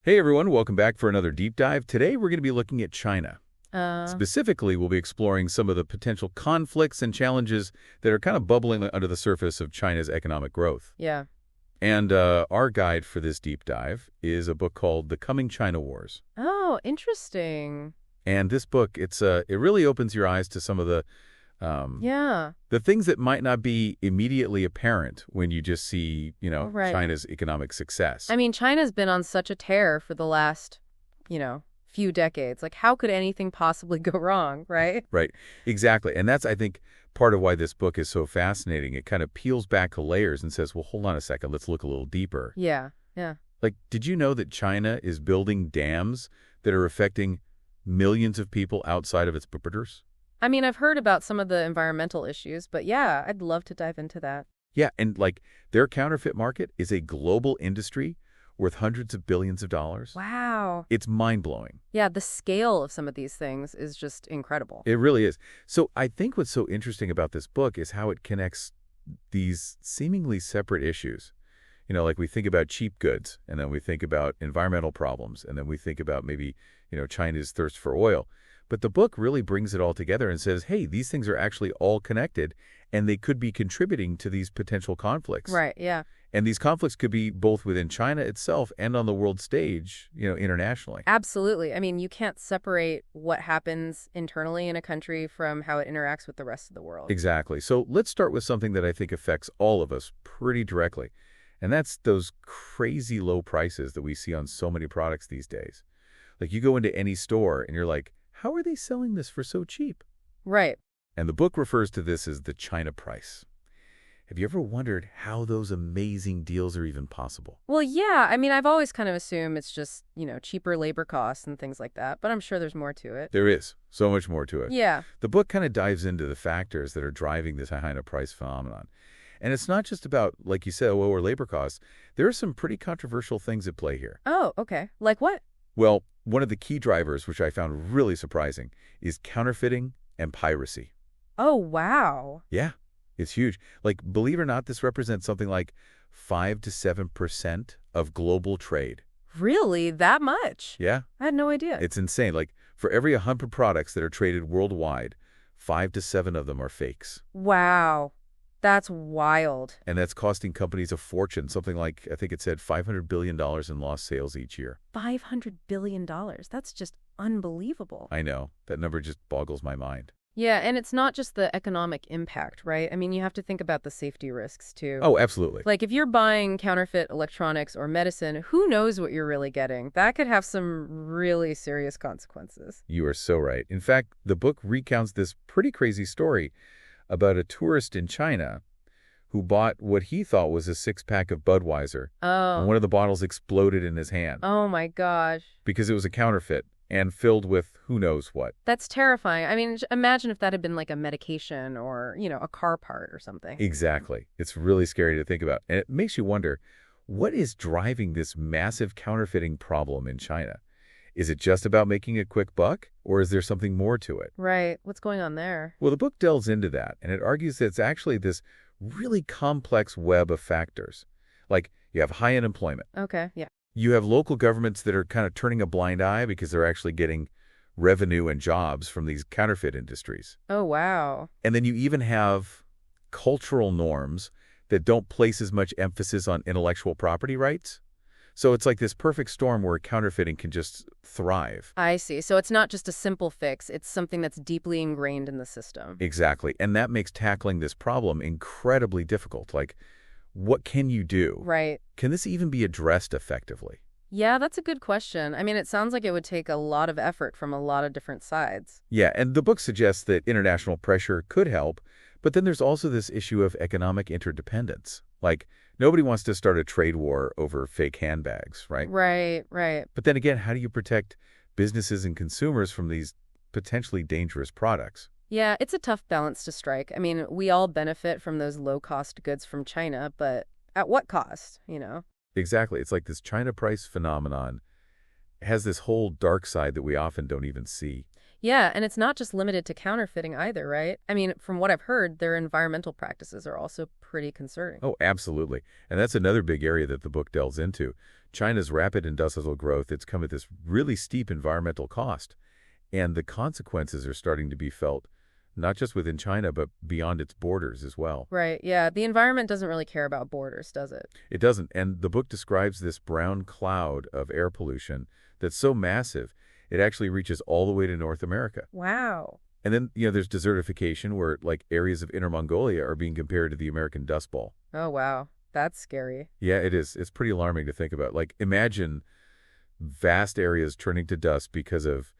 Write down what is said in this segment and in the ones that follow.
Hey everyone, welcome back for another deep dive. Today we're going to be looking at China. Uh, Specifically, we'll be exploring some of the potential conflicts and challenges that are kind of bubbling under the surface of China's economic growth. yeah. And our guide for this deep dive is a book called The Coming China Wars. Oh, interesting. And this book, it really opens your eyes to some of um, Yeah. the things that might not be immediately apparent when you just see, Oh, right. China's economic success. I mean, China's been on such a tear for the last, few decades. Like, how could anything possibly go wrong, right? Right. Exactly. And that's, I think, part of why this book is so fascinating. It kind of peels back the layers and says, well, hold on a second. Let's look a little deeper. Yeah. Yeah. Like, did you know that China is building dams that are affecting millions of people outside of its borders? I mean, I've heard about some of the environmental issues, but yeah, I'd love to dive into that. Yeah. And like their counterfeit market is a global industry worth hundreds of billions of dollars. Wow. It's mind-blowing. Yeah, the scale of some of these things is just incredible. It really is. So I think what's so interesting about this book is how it connects these seemingly separate issues. Like we think about cheap goods, and then we think about environmental problems, and then we think about maybe, China's thirst for oil. But the book really brings it all together and says, hey, these things are actually all connected, and they could be contributing to these potential conflicts. Right, yeah. And these conflicts could be both within China itself and on the world stage, internationally. Absolutely. I mean, you can't separate what happens internally in a country from how it interacts with the rest of the world. Exactly. So let's start with something that I think affects all of us pretty directly. And that's those crazy low prices that we see on so many products these days. Like you go into any store and you're like, how are they selling this for so cheap? Right. And the book refers to this as the China price. Have you ever wondered how those amazing deals are even possible? Well, yeah. I mean, I've always kind of assumed it's just, cheaper labor costs and things like that, but I'm sure there's more to it. There is so much more to it. Yeah. The book kind of dives into the factors that are driving this China price phenomenon. And it's not just about, like you said, lower labor costs. There are some pretty controversial things at play here. Oh, okay. Like what? Well, one of the key drivers, which I found really surprising, is counterfeiting and piracy. Oh, wow. Yeah, it's huge. Like, believe it or not, this represents something like 5 to 7% of global trade. Really? That much? Yeah, I had no idea. it's insane. Like, for every 100 products that are traded worldwide, 5 to 7 of them are fakes. Wow. That's wild. And that's costing companies a fortune, something like, I think it said $500 billion in lost sales each year. $500 billion. That's just unbelievable. I know. That number just boggles my mind. Yeah, and it's not just the economic impact, right? I mean, you have to think about the safety risks, too. Oh, absolutely. Like, if you're buying counterfeit electronics or medicine, who knows what you're really getting? That could have some really serious consequences. You are so right. In fact, the book recounts this pretty crazy story about a tourist in China who bought what he thought was a six-pack of Budweiser, and Oh. one of the bottles exploded in his hand Oh, my gosh. because it was a counterfeit and filled with who knows what. That's terrifying. I mean, imagine if that had been like a medication or, a car part or something. Exactly. It's really scary to think about. And it makes you wonder, what is driving this massive counterfeiting problem in China? Is it just about making a quick buck, or is there something more to it? Right. What's going on there? Well, the book delves into that, and it argues that it's actually this really complex web of factors. Like, you have high unemployment. Okay. Yeah. You have local governments that are kind of turning a blind eye because they're actually getting revenue and jobs from these counterfeit industries. Oh, wow. And then you even have cultural norms that don't place as much emphasis on intellectual property rights. So it's like this perfect storm where counterfeiting can just thrive. I see. So it's not just a simple fix. It's something that's deeply ingrained in the system. Exactly. And that makes tackling this problem incredibly difficult. Like, what can you do? Right. Can this even be addressed effectively? Yeah, that's a good question. I mean, it sounds like it would take a lot of effort from a lot of different sides. Yeah, and the book suggests that international pressure could help, but then there's also this issue of economic interdependence. Like, nobody wants to start a trade war over fake handbags, right? Right, right. But then again, how do you protect businesses and consumers from these potentially dangerous products? Yeah, it's a tough balance to strike. I mean, we all benefit from those low-cost goods from China, but at what cost? Exactly. It's like this China price phenomenon has this whole dark side that we often don't even see. Yeah, and it's not just limited to counterfeiting either, right? I mean, from what I've heard, their environmental practices are also pretty concerning. Oh, absolutely. And that's another big area that the book delves into. China's rapid industrial growth, it's come at this really steep environmental cost. And the consequences are starting to be felt not just within China, but beyond its borders as well. Right, yeah. The environment doesn't really care about borders, does it? It doesn't. And the book describes this brown cloud of air pollution that's so massive, it actually reaches all the way to North America. Wow. And then, there's desertification where, like, areas of Inner Mongolia are being compared to the American Dust Bowl. Oh, wow. That's scary. Yeah, it is. It's pretty alarming to think about. Like, imagine vast areas turning to dust because of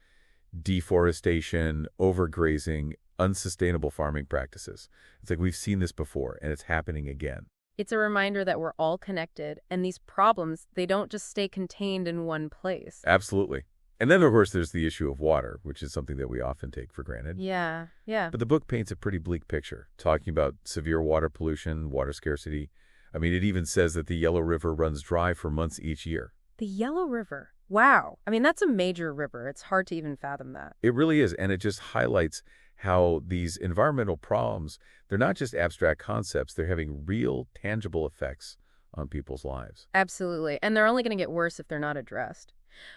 deforestation, overgrazing, unsustainable farming practices. It's like we've seen this before, and it's happening again. It's a reminder that we're all connected, and these problems, they don't just stay contained in one place. Absolutely. And then, of course, there's the issue of water, which is something that we often take for granted. Yeah, yeah. But the book paints a pretty bleak picture, talking about severe water pollution, water scarcity. I mean, it even says that the Yellow River runs dry for months each year. The Yellow River. Wow. I mean, that's a major river. It's hard to even fathom that. It really is, and it just highlights how these environmental problems, they're not just abstract concepts, they're having real, tangible effects on people's lives. Absolutely. And they're only going to get worse if they're not addressed.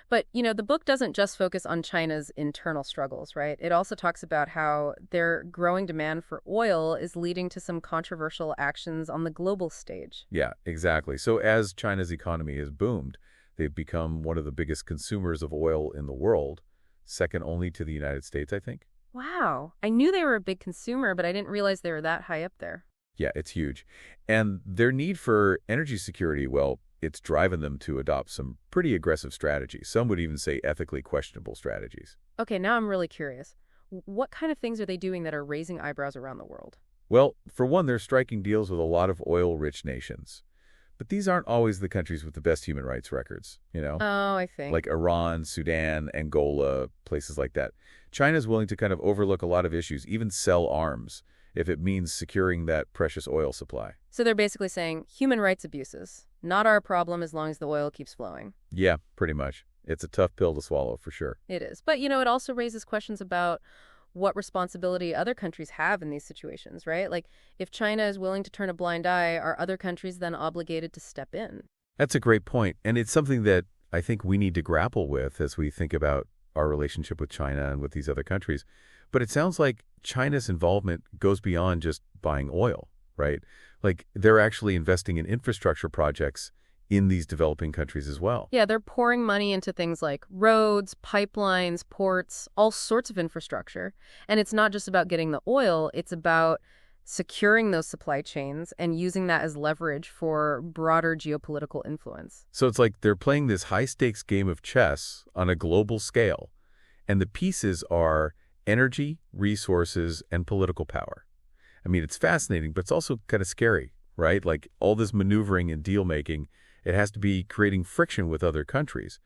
But, the book doesn't just focus on China's internal struggles, right? It also talks about how their growing demand for oil is leading to some controversial actions on the global stage. Yeah, exactly. So as China's economy has boomed, they've become one of the biggest consumers of oil in the world, second only to the United States, I think. Wow. I knew they were a big consumer, but I didn't realize they were that high up there. Yeah, it's huge. And their need for energy security, well, it's driven them to adopt some pretty aggressive strategies. Some would even say ethically questionable strategies. Okay, now I'm really curious. What kind of things are they doing that are raising eyebrows around the world? Well, for one, they're striking deals with a lot of oil-rich nations. But these aren't always the countries with the best human rights records, Oh, I think. like Iran, Sudan, Angola, places like that. China's willing to kind of overlook a lot of issues, even sell arms, if it means securing that precious oil supply. So they're basically saying human rights abuses, not our problem as long as the oil keeps flowing. Yeah, pretty much. It's a tough pill to swallow, for sure. It is. But, it also raises questions about what responsibility other countries have in these situations, right? Like, if China is willing to turn a blind eye, are other countries then obligated to step in? That's a great point, and it's something that I think we need to grapple with as we think about our relationship with China and with these other countries. But it sounds like China's involvement goes beyond just buying oil, right? Like, they're actually investing in infrastructure projects in these developing countries as well. Yeah, they're pouring money into things like roads, pipelines, ports, all sorts of infrastructure. And it's not just about getting the oil, it's about securing those supply chains and using that as leverage for broader geopolitical influence. So it's like they're playing this high-stakes game of chess on a global scale, and the pieces are energy, resources, and political power. I mean, it's fascinating, but it's also kind of scary, right? Like, all this maneuvering and deal-making, it has to be creating friction with other countries.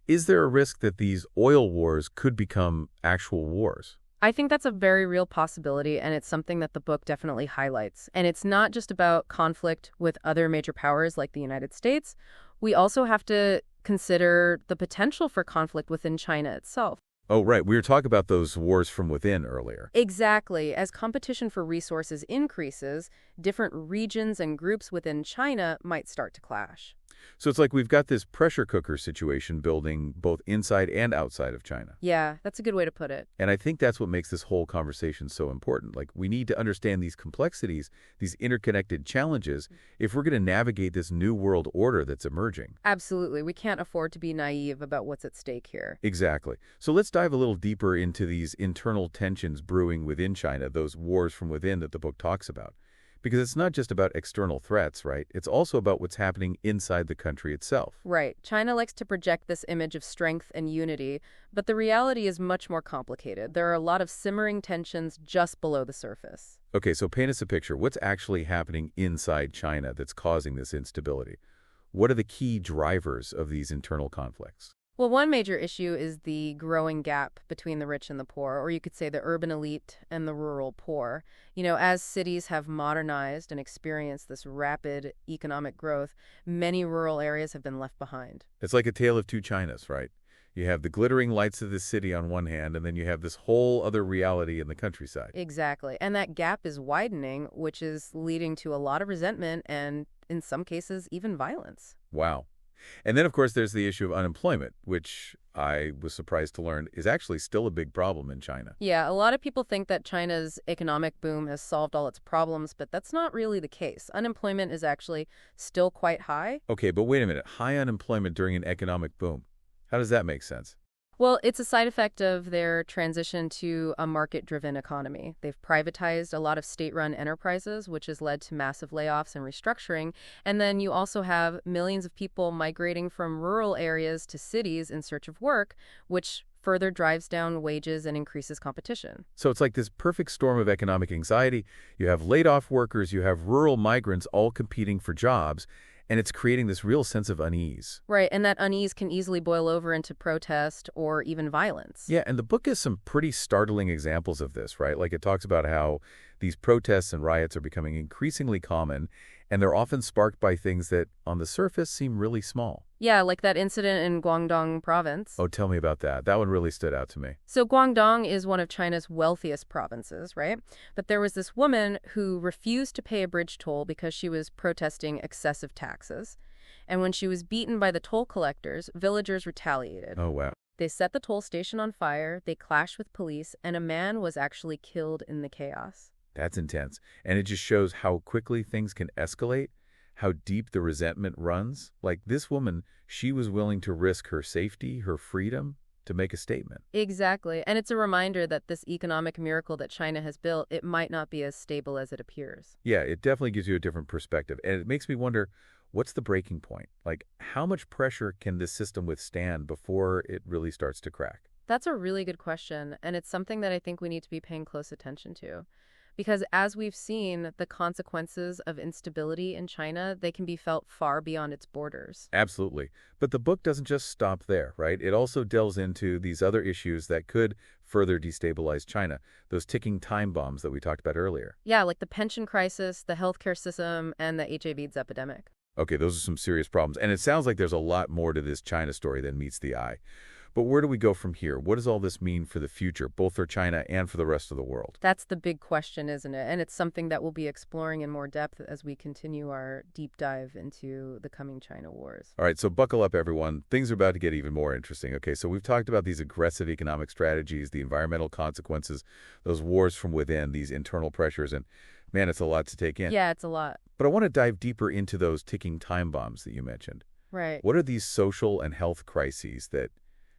Is there a risk that these oil wars could become actual wars? I think that's a very real possibility, and it's something that the book definitely highlights. And it's not just about conflict with other major powers like the United States. We also have to consider the potential for conflict within China itself. Oh, right. We were talking about those wars from within earlier. Exactly. As competition for resources increases, different regions and groups within China might start to clash. So it's like we've got this pressure cooker situation building both inside and outside of China. Yeah, that's a good way to put it. And I think that's what makes this whole conversation so important. Like, we need to understand these complexities, these interconnected challenges, if we're going to navigate this new world order that's emerging. Absolutely. We can't afford to be naive about what's at stake here. Exactly. So let's dive a little deeper into these internal tensions brewing within China, those wars from within that the book talks about. Because it's not just about external threats, right? It's also about what's happening inside the country itself. Right. China likes to project this image of strength and unity, but the reality is much more complicated. There are a lot of simmering tensions just below the surface. Okay, so paint us a picture. What's actually happening inside China that's causing this instability? What are the key drivers of these internal conflicts? Well, one major issue is the growing gap between the rich and the poor, or you could say the urban elite and the rural poor. As cities have modernized and experienced this rapid economic growth, many rural areas have been left behind. It's like a tale of two Chinas, right? You have the glittering lights of the city on one hand, and then you have this whole other reality in the countryside. Exactly. And that gap is widening, which is leading to a lot of resentment and, in some cases, even violence. Wow. And then, of course, there's the issue of unemployment, which I was surprised to learn is actually still a big problem in China. Yeah, a lot of people think that China's economic boom has solved all its problems, but that's not really the case. Unemployment is actually still quite high. Okay, but wait a minute. High unemployment during an economic boom. How does that make sense? Well, it's a side effect of their transition to a market-driven economy. They've privatized a lot of state-run enterprises, which has led to massive layoffs and restructuring. And then you also have millions of people migrating from rural areas to cities in search of work, which further drives down wages and increases competition. So it's like this perfect storm of economic anxiety. You have laid-off workers, you have rural migrants all competing for jobs, and it's creating this real sense of unease. Right, and that unease can easily boil over into protest or even violence. Yeah, and the book has some pretty startling examples of this, right? Like it talks about how these protests and riots are becoming increasingly common, and they're often sparked by things that, on the surface, seem really small. Yeah, like that incident in Guangdong province. Oh, tell me about that. That one really stood out to me. So Guangdong is one of China's wealthiest provinces, right? But there was this woman who refused to pay a bridge toll because she was protesting excessive taxes. And when she was beaten by the toll collectors, villagers retaliated. Oh, wow. They set the toll station on fire, they clashed with police, and a man was actually killed in the chaos. That's intense. And it just shows how quickly things can escalate, how deep the resentment runs. Like this woman, she was willing to risk her safety, her freedom, to make a statement. Exactly. And it's a reminder that this economic miracle that China has built, it might not be as stable as it appears. Yeah, it definitely gives you a different perspective. And it makes me wonder, what's the breaking point? Like, how much pressure can this system withstand before it really starts to crack? That's a really good question, and it's something that I think we need to be paying close attention to. Because as we've seen, the consequences of instability in China, they can be felt far beyond its borders. Absolutely. But the book doesn't just stop there, right? It also delves into these other issues that could further destabilize China, those ticking time bombs that we talked about earlier. Yeah, like the pension crisis, the healthcare system, and the HIV/AIDS epidemic. Okay, those are some serious problems. And it sounds like there's a lot more to this China story than meets the eye. But where do we go from here? What does all this mean for the future, both for China and for the rest of the world? That's the big question, isn't it? And it's something that we'll be exploring in more depth as we continue our deep dive into the coming China wars. All right, so buckle up, everyone. Things are about to get even more interesting. Okay, so we've talked about these aggressive economic strategies, the environmental consequences, those wars from within, these internal pressures, and man, it's a lot to take in. Yeah, it's a lot. But I want to dive deeper into those ticking time bombs that you mentioned. Right. What are these social and health crises that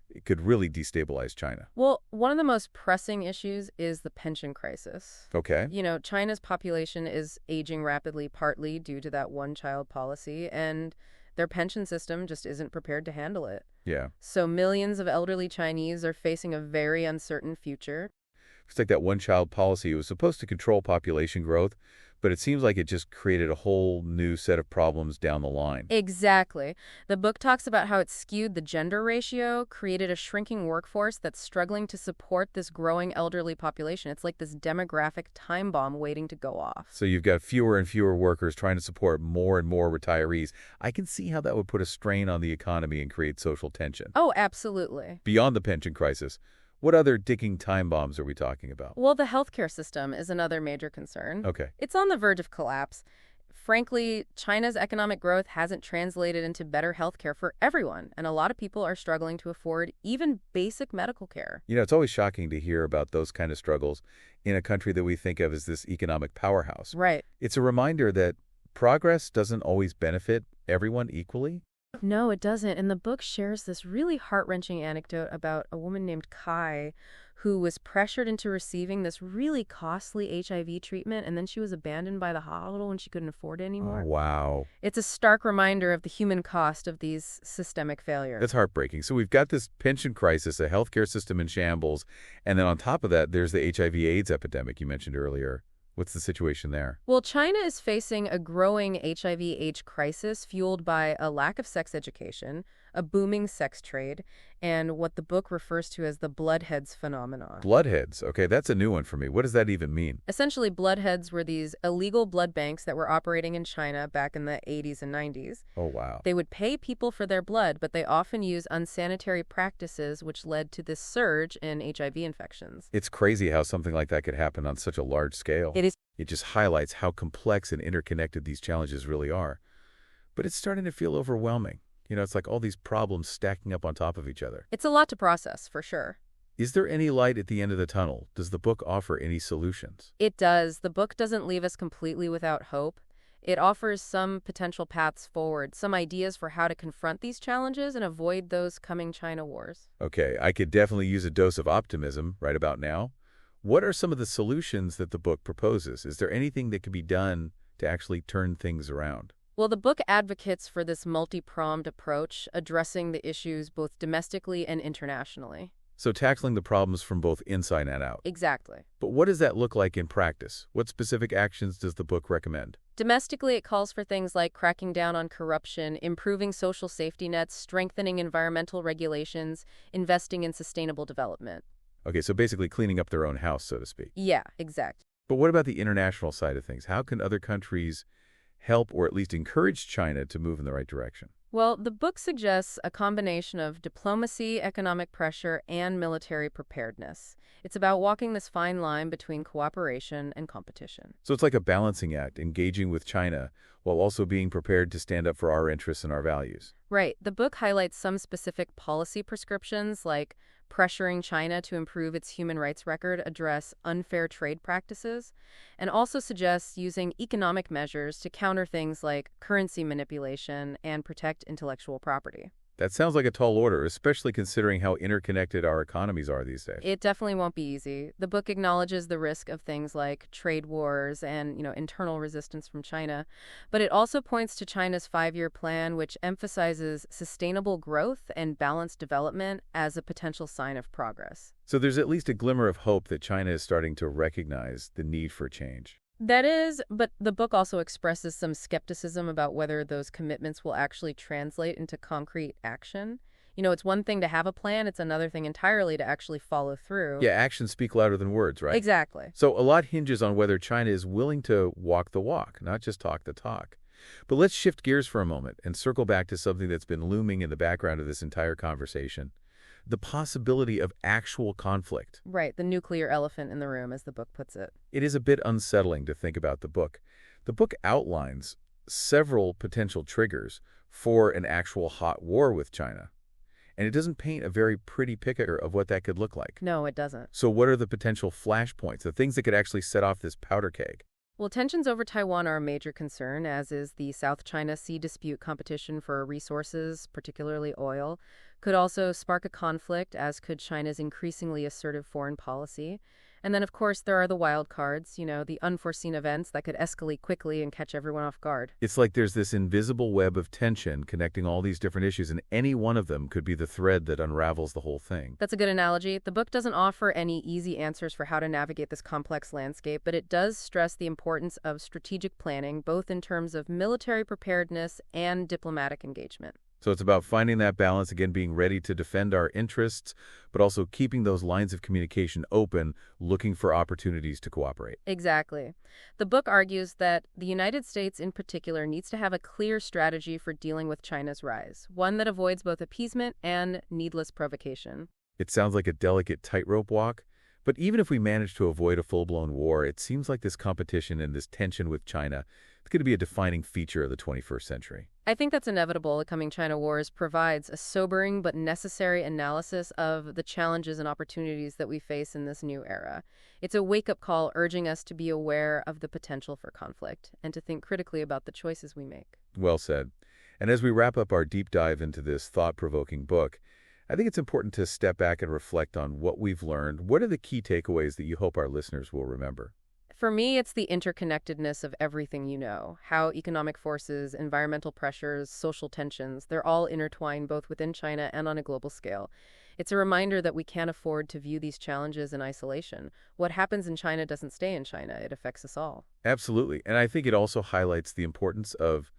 it could really destabilize China? Well, one of the most pressing issues is the pension crisis. Okay. You know, China's population is aging rapidly, partly due to that one-child policy, and their pension system just isn't prepared to handle it. Yeah. So millions of elderly Chinese are facing a very uncertain future. It's like that one-child policy was supposed to control population growth, but it seems like it just created a whole new set of problems down the line. Exactly. The book talks about how it skewed the gender ratio, created a shrinking workforce that's struggling to support this growing elderly population. It's like this demographic time bomb waiting to go off. So you've got fewer and fewer workers trying to support more and more retirees. I can see how that would put a strain on the economy and create social tension. Oh, absolutely. Beyond the pension crisis, what other ticking time bombs are we talking about? Well, the healthcare system is another major concern. Okay. It's on the verge of collapse. Frankly, China's economic growth hasn't translated into better healthcare for everyone, and a lot of people are struggling to afford even basic medical care. You know, it's always shocking to hear about those kind of struggles in a country that we think of as this economic powerhouse. Right. It's a reminder that progress doesn't always benefit everyone equally. No, it doesn't. And the book shares this really heart-wrenching anecdote about a woman named Kai who was pressured into receiving this really costly HIV treatment, and then she was abandoned by the hospital when she couldn't afford it anymore. Oh, wow. It's a stark reminder of the human cost of these systemic failures. That's heartbreaking. So we've got this pension crisis, a healthcare system in shambles, and then on top of that, there's the HIV/AIDS epidemic you mentioned earlier. What's the situation there? Well, China is facing a growing HIV/AIDS crisis fueled by a lack of sex education, a booming sex trade, and what the book refers to as the bloodheads phenomenon. Bloodheads. Okay, that's a new one for me. What does that even mean? Essentially, bloodheads were these illegal blood banks that were operating in China back in the 80s and 90s. Oh, wow. They would pay people for their blood, but they often used unsanitary practices, which led to this surge in HIV infections. It's crazy how something like that could happen on such a large scale. It is. It just highlights how complex and interconnected these challenges really are. But it's starting to feel overwhelming. It's like all these problems stacking up on top of each other. It's a lot to process, for sure. Is there any light at the end of the tunnel? Does the book offer any solutions? It does. The book doesn't leave us completely without hope. It offers some potential paths forward, some ideas for how to confront these challenges and avoid those coming China wars. Okay, I could definitely use a dose of optimism right about now. What are some of the solutions that the book proposes? Is there anything that can be done to actually turn things around? Well, the book advocates for this multi-pronged approach, addressing the issues both domestically and internationally. So tackling the problems from both inside and out. Exactly. But what does that look like in practice? What specific actions does the book recommend? Domestically, it calls for things like cracking down on corruption, improving social safety nets, strengthening environmental regulations, investing in sustainable development. Okay, so basically cleaning up their own house, so to speak. Yeah, exact. But what about the international side of things? How can other countries help or at least encourage China to move in the right direction? Well, the book suggests a combination of diplomacy, economic pressure, and military preparedness. It's about walking this fine line between cooperation and competition. So it's like a balancing act, engaging with China while also being prepared to stand up for our interests and our values. Right. The book highlights some specific policy prescriptions, like pressuring China to improve its human rights record, address unfair trade practices, and also suggests using economic measures to counter things like currency manipulation and protect intellectual property. That sounds like a tall order, especially considering how interconnected our economies are these days. It definitely won't be easy. The book acknowledges the risk of things like trade wars and, internal resistance from China, but it also points to China's 5-year plan, which emphasizes sustainable growth and balanced development as a potential sign of progress. So there's at least a glimmer of hope that China is starting to recognize the need for change. That is, but the book also expresses some skepticism about whether those commitments will actually translate into concrete action. It's one thing to have a plan, it's another thing entirely to actually follow through. Yeah, actions speak louder than words, right? Exactly. So a lot hinges on whether China is willing to walk the walk, not just talk the talk. But let's shift gears for a moment and circle back to something that's been looming in the background of this entire conversation: the possibility of actual conflict. Right, the nuclear elephant in the room, as the book puts it. It is a bit unsettling to think about the book. The book outlines several potential triggers for an actual hot war with China. And it doesn't paint a very pretty picture of what that could look like. No, it doesn't. So what are the potential flashpoints, the things that could actually set off this powder keg? Well, tensions over Taiwan are a major concern, as is the South China Sea dispute. Competition for resources, particularly oil, could also spark a conflict, as could China's increasingly assertive foreign policy. And then, of course, there are the wild cards, the unforeseen events that could escalate quickly and catch everyone off guard. It's like there's this invisible web of tension connecting all these different issues, and any one of them could be the thread that unravels the whole thing. That's a good analogy. The book doesn't offer any easy answers for how to navigate this complex landscape, but it does stress the importance of strategic planning, both in terms of military preparedness and diplomatic engagement. So it's about finding that balance, again, being ready to defend our interests, but also keeping those lines of communication open, looking for opportunities to cooperate. Exactly. The book argues that the United States in particular needs to have a clear strategy for dealing with China's rise, one that avoids both appeasement and needless provocation. It sounds like a delicate tightrope walk, but even if we manage to avoid a full-blown war, it seems like this competition and this tension with China is going to be a defining feature of the 21st century. I think that's inevitable. The coming China wars provides a sobering but necessary analysis of the challenges and opportunities that we face in this new era. It's a wake-up call urging us to be aware of the potential for conflict and to think critically about the choices we make. Well said. And as we wrap up our deep dive into this thought-provoking book, I think it's important to step back and reflect on what we've learned. What are the key takeaways that you hope our listeners will remember? For me, it's the interconnectedness of everything how economic forces, environmental pressures, social tensions, they're all intertwined both within China and on a global scale. It's a reminder that we can't afford to view these challenges in isolation. What happens in China doesn't stay in China. It affects us all. Absolutely. And I think it also highlights the importance of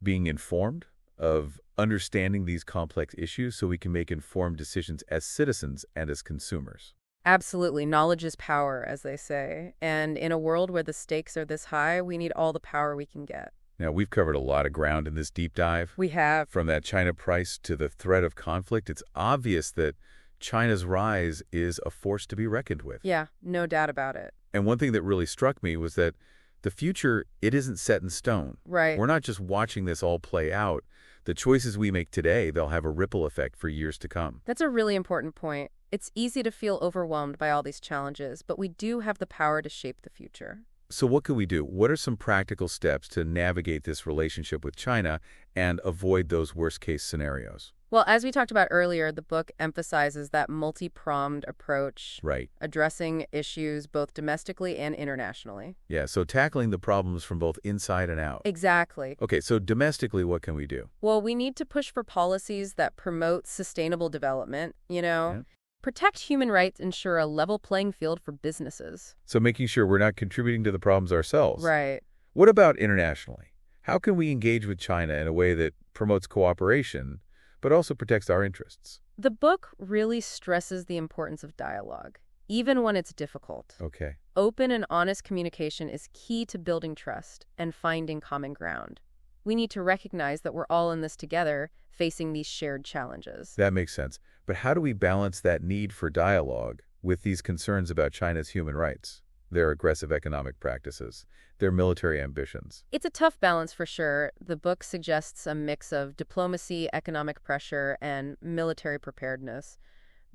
being informed, of understanding these complex issues so we can make informed decisions as citizens and as consumers. Absolutely. Knowledge is power, as they say. And in a world where the stakes are this high, we need all the power we can get. Now, we've covered a lot of ground in this deep dive. We have. From that China price to the threat of conflict, it's obvious that China's rise is a force to be reckoned with. Yeah, no doubt about it. And one thing that really struck me was that the future, it isn't set in stone. Right. We're not just watching this all play out. The choices we make today, they'll have a ripple effect for years to come. That's a really important point. It's easy to feel overwhelmed by all these challenges, but we do have the power to shape the future. So what can we do? What are some practical steps to navigate this relationship with China and avoid those worst-case scenarios? Well, as we talked about earlier, the book emphasizes that multi-pronged approach, Right. addressing issues both domestically and internationally. Yeah, so tackling the problems from both inside and out. Exactly. Okay, so domestically, what can we do? Well, we need to push for policies that promote sustainable development, Yeah. protect human rights, ensure a level playing field for businesses. So making sure we're not contributing to the problems ourselves. Right. What about internationally? How can we engage with China in a way that promotes cooperation, but also protects our interests? The book really stresses the importance of dialogue, even when it's difficult. Okay. Open and honest communication is key to building trust and finding common ground. We need to recognize that we're all in this together, facing these shared challenges. That makes sense. But how do we balance that need for dialogue with these concerns about China's human rights, their aggressive economic practices, their military ambitions? It's a tough balance for sure. The book suggests a mix of diplomacy, economic pressure, and military preparedness.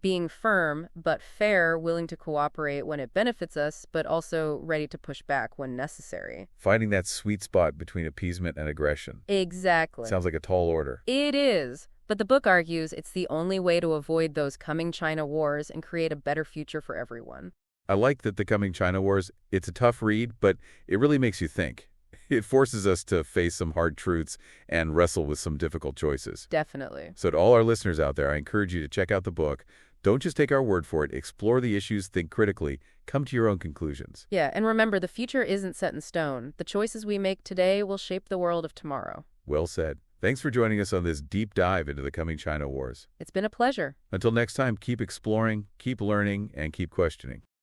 Being firm but fair, willing to cooperate when it benefits us, but also ready to push back when necessary. Finding that sweet spot between appeasement and aggression. Exactly. Sounds like a tall order. It is. But the book argues it's the only way to avoid those coming China wars and create a better future for everyone. I like that The Coming China Wars, it's a tough read, but it really makes you think. It forces us to face some hard truths and wrestle with some difficult choices. Definitely. So to all our listeners out there, I encourage you to check out the book. Don't just take our word for it. Explore the issues, think critically, come to your own conclusions. Yeah, and remember, the future isn't set in stone. The choices we make today will shape the world of tomorrow. Well said. Thanks for joining us on this deep dive into The Coming China Wars. It's been a pleasure. Until next time, keep exploring, keep learning, and keep questioning.